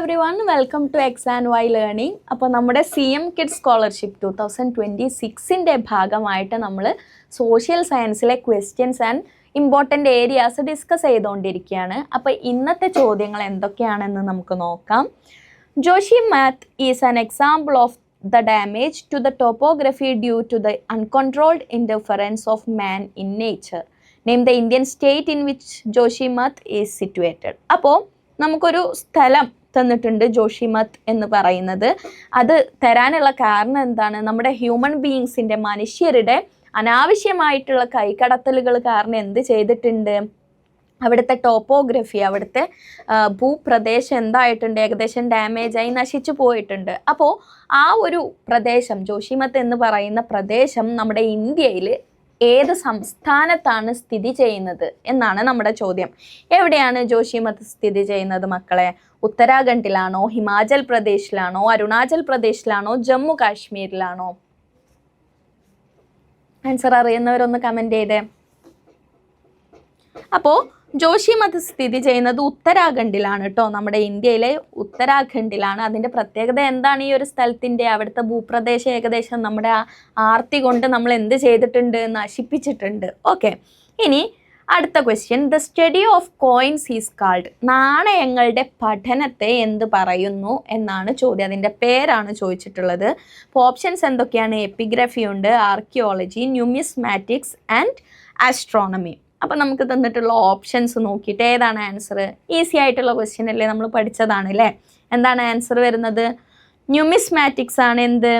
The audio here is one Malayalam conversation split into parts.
everyone, welcome to X and Y Learning. അപ്പോൾ നമ്മുടെ CM Kids Scholarship 2026ൻ്റെ ഭാഗമായിട്ട് നമ്മൾ സോഷ്യൽ സയൻസിലെ questions and important areas discuss ചെയ്തുകൊണ്ടിരിക്കുകയാണ്. അപ്പോൾ ഇന്നത്തെ ചോദ്യങ്ങൾ എന്തൊക്കെയാണെന്ന് നമുക്ക് നോക്കാം. Joshimath is an example of the damage to the topography due to the uncontrolled interference of man in nature. Name the Indian state in which Joshimath is situated. അപ്പോൾ നമുക്കൊരു സ്ഥലം തന്നിട്ടുണ്ട് ജോഷിമത്ത് എന്ന് പറയുന്നത്. അത് തരാനുള്ള കാരണം എന്താണ്? നമ്മുടെ ഹ്യൂമൻ ബീയിങ്സിൻ്റെ മനുഷ്യരുടെ അനാവശ്യമായിട്ടുള്ള കൈകടത്തലുകൾ കാരണം എന്ത് ചെയ്തിട്ടുണ്ട്? അവിടുത്തെ ടോപ്പോഗ്രഫി, അവിടുത്തെ ഭൂപ്രദേശം എന്തായിട്ടുണ്ട്? ഏകദേശം ഡാമേജായി നശിച്ചു പോയിട്ടുണ്ട്. അപ്പോൾ ആ ഒരു പ്രദേശം, ജോഷിമത്ത് എന്ന് പറയുന്ന പ്രദേശം നമ്മുടെ ഇന്ത്യയിൽ ഏത് സംസ്ഥാനത്താണ് സ്ഥിതി ചെയ്യുന്നത് എന്നാണ് നമ്മുടെ ചോദ്യം. എവിടെയാണ് ജോഷിമത്ത് സ്ഥിതി ചെയ്യുന്നത് മക്കളെ? ഉത്തരാഖണ്ഡിലാണോ, ഹിമാചൽ പ്രദേശിലാണോ, അരുണാചൽ പ്രദേശിലാണോ, ജമ്മു കാശ്മീരിലാണോ? ആൻസർ അറിയുന്നവരൊന്ന് കമൻറ്റ് ചെയ്തേ. അപ്പോൾ ജോഷിമത്ത് സ്ഥിതി ചെയ്യുന്നത് ഉത്തരാഖണ്ഡിലാണ് കേട്ടോ. നമ്മുടെ ഇന്ത്യയിലെ ഉത്തരാഖണ്ഡിലാണ്. അതിൻ്റെ പ്രത്യേകത എന്താണ്? ഈ ഒരു സ്ഥലത്തിൻ്റെ അവിടുത്തെ ഭൂപ്രദേശം ഏകദേശം നമ്മുടെ ആർത്തി കൊണ്ട് നമ്മൾ എന്ത് ചെയ്തിട്ടുണ്ട്? നശിപ്പിച്ചിട്ടുണ്ട്. ഓക്കെ, ഇനി അടുത്ത question. The study of coins is called. നാണയങ്ങളുടെ പഠനത്തെ എന്ത് പറയുന്നു എന്നാണ് ചോദ്യം. അതിൻ്റെ പേരാണ് ചോദിച്ചിട്ടുള്ളത്. അപ്പോൾ ഓപ്ഷൻസ് എന്തൊക്കെയാണ്? എപ്പിഗ്രഫി ഉണ്ട്, ആർക്കിയോളജി, ന്യൂമിസ്മാറ്റിക്സ് ആൻഡ് ആസ്ട്രോണമി. അപ്പോൾ നമുക്ക് തന്നിട്ടുള്ള ഓപ്ഷൻസ് നോക്കിയിട്ട് ഏതാണ് ആൻസർ? ഈസി ആയിട്ടുള്ള ക്വസ്റ്റ്യൻ അല്ലേ, നമ്മൾ പഠിച്ചതാണ് അല്ലേ. എന്താണ് ആൻസർ വരുന്നത്? ന്യൂമിസ്മാറ്റിക്സ് ആണ് എന്ത്?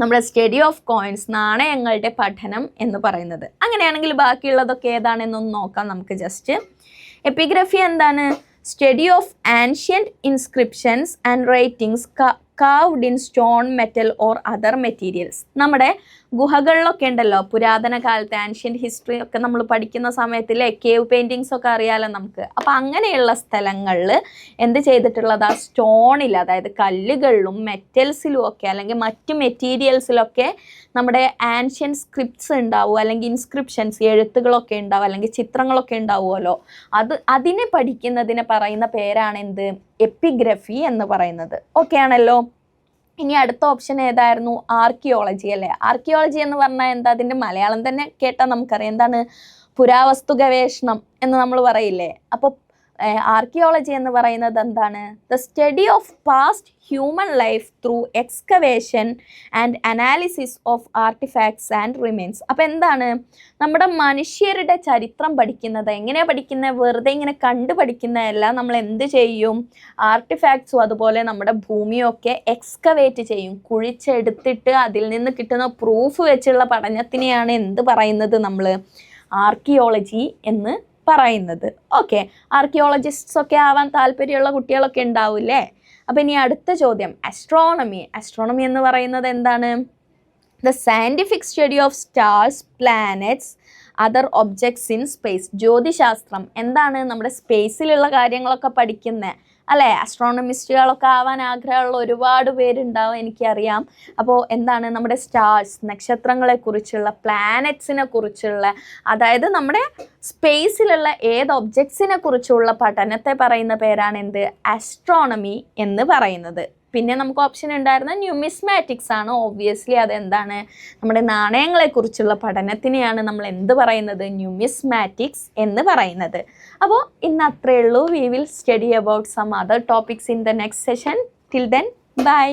നമ്മുടെ സ്റ്റഡി ഓഫ് കോയിൻസ്, നാണയങ്ങളുടെ പഠനം എന്ന് പറയുന്നത്. അങ്ങനെയാണെങ്കിൽ ബാക്കിയുള്ളതൊക്കെ ഏതാണെന്നൊന്ന് നോക്കാം നമുക്ക് ജസ്റ്റ്. എപ്പിഗ്രഫി എന്താണ്? Study of ancient inscriptions and writings carved in stone, metal or other materials. നമ്മുടെ ഗുഹകളിലൊക്കെ ഉണ്ടല്ലോ പുരാതന കാലത്തെ ആൻഷ്യൻറ്റ് ഹിസ്റ്ററി ഒക്കെ നമ്മൾ പഠിക്കുന്ന സമയത്തിലെ കേവ് പെയിൻറ്റിങ്സ് ഒക്കെ അറിയാമല്ലോ നമുക്ക്. അപ്പോൾ അങ്ങനെയുള്ള സ്ഥലങ്ങളിൽ എന്ത് ചെയ്തിട്ടുള്ളത്? ആ സ്റ്റോണിൽ, അതായത് കല്ലുകളിലും മെറ്റൽസിലും ഒക്കെ അല്ലെങ്കിൽ മറ്റു മെറ്റീരിയൽസിലൊക്കെ നമ്മുടെ ആൻഷ്യൻ സ്ക്രിപ്റ്റ്സ് ഉണ്ടാവും, അല്ലെങ്കിൽ ഇൻസ്ക്രിപ്ഷൻസ്, എഴുത്തുകളൊക്കെ ഉണ്ടാവും, അല്ലെങ്കിൽ ചിത്രങ്ങളൊക്കെ ഉണ്ടാവുമല്ലോ. അതിനെ പഠിക്കുന്നതിനെ പറയുന്ന പേരാണ് എന്ത്? എപ്പിഗ്രഫി എന്ന് പറയുന്നത്. ഓക്കെ ആണല്ലോ. ഇനി അടുത്ത ഓപ്ഷൻ ഏതായിരുന്നു? ആർക്കിയോളജി അല്ലേ. ആർക്കിയോളജി എന്ന് പറഞ്ഞാൽ എന്താ? അതിൻ്റെ മലയാളം തന്നെ കേട്ടാൽ നമുക്കറിയാം. എന്താണ്? പുരാവസ്തു ഗവേഷണം എന്ന് നമ്മൾ പറയില്ലേ. അപ്പോൾ ആർക്കിയോളജി എന്ന് പറയുന്നത് എന്താണ്? The study of past human life through excavation and analysis of artefacts and remains. അപ്പോൾ എന്താണ്? നമ്മുടെ മനുഷ്യരുടെ ചരിത്രം പഠിക്കുന്നത്. എങ്ങനെയാണ് പഠിക്കുന്നത്? വെറുതെ ഇങ്ങനെ കണ്ടു പഠിക്കുന്നതല്ല. നമ്മൾ എന്ത് ചെയ്യും? ആർട്ടിഫാക്ട്സും അതുപോലെ നമ്മുടെ ഭൂമിയൊക്കെ എക്സ്കവേറ്റ് ചെയ്യും, കുഴിച്ചെടുത്തിട്ട് അതിൽ നിന്ന് കിട്ടുന്ന പ്രൂഫ് വെച്ചുള്ള പഠനത്തിനെയാണ് എന്ത് പറയുന്നത്? നമ്മൾ ആർക്കിയോളജി എന്ന് പറയുന്നത്. ഓക്കെ, ആർക്കിയോളജിസ്റ്റ്സ് ഒക്കെ ആവാൻ താല്പര്യമുള്ള കുട്ടികളൊക്കെ ഉണ്ടാവില്ലേ. അപ്പോൾ ഇനി അടുത്ത ചോദ്യം, അസ്ട്രോണമി. അസ്ട്രോണമി എന്ന് പറയുന്നത് എന്താണ്? The scientific study of stars, planets, other objects in space. ജ്യോതിശാസ്ത്രം എന്താണ്? നമ്മുടെ സ്പേസിലുള്ള കാര്യങ്ങളൊക്കെ പഠിക്കുന്നത് അല്ലേ. ആസ്ട്രോണമിസ്റ്റുകളൊക്കെ ആവാൻ ആഗ്രഹമുള്ള ഒരുപാട് പേരുണ്ടാവും, എനിക്കറിയാം. അപ്പോൾ എന്താണ്? നമ്മുടെ സ്റ്റാർസ്, നക്ഷത്രങ്ങളെക്കുറിച്ചുള്ള, പ്ലാനറ്റ്സിനെ കുറിച്ചുള്ള, അതായത് നമ്മുടെ സ്പേസിലുള്ള ഏത് ഒബ്ജക്ട്സിനെ കുറിച്ചുള്ള പഠനത്തെ പറയുന്ന പേരാണ് എന്ത്? ആസ്ട്രോണമി എന്ന് പറയുന്നത്. പിന്നെ നമുക്ക് ഓപ്ഷൻ ഉണ്ടായിരുന്ന ന്യൂമിസ്മാറ്റിക്സ് ആണ്. ഓബ്വിയസ്ലി അതെന്താണ്? നമ്മുടെ നാണയങ്ങളെക്കുറിച്ചുള്ള പഠനത്തിനെയാണ് നമ്മൾ എന്ത് പറയുന്നത്? ന്യൂമിസ്മാറ്റിക്സ് എന്ന് പറയുന്നത്. അപ്പോൾ ഇന്ന് അത്രയേ ഉള്ളൂ. We will study about some other topics in the next session. Till then, by.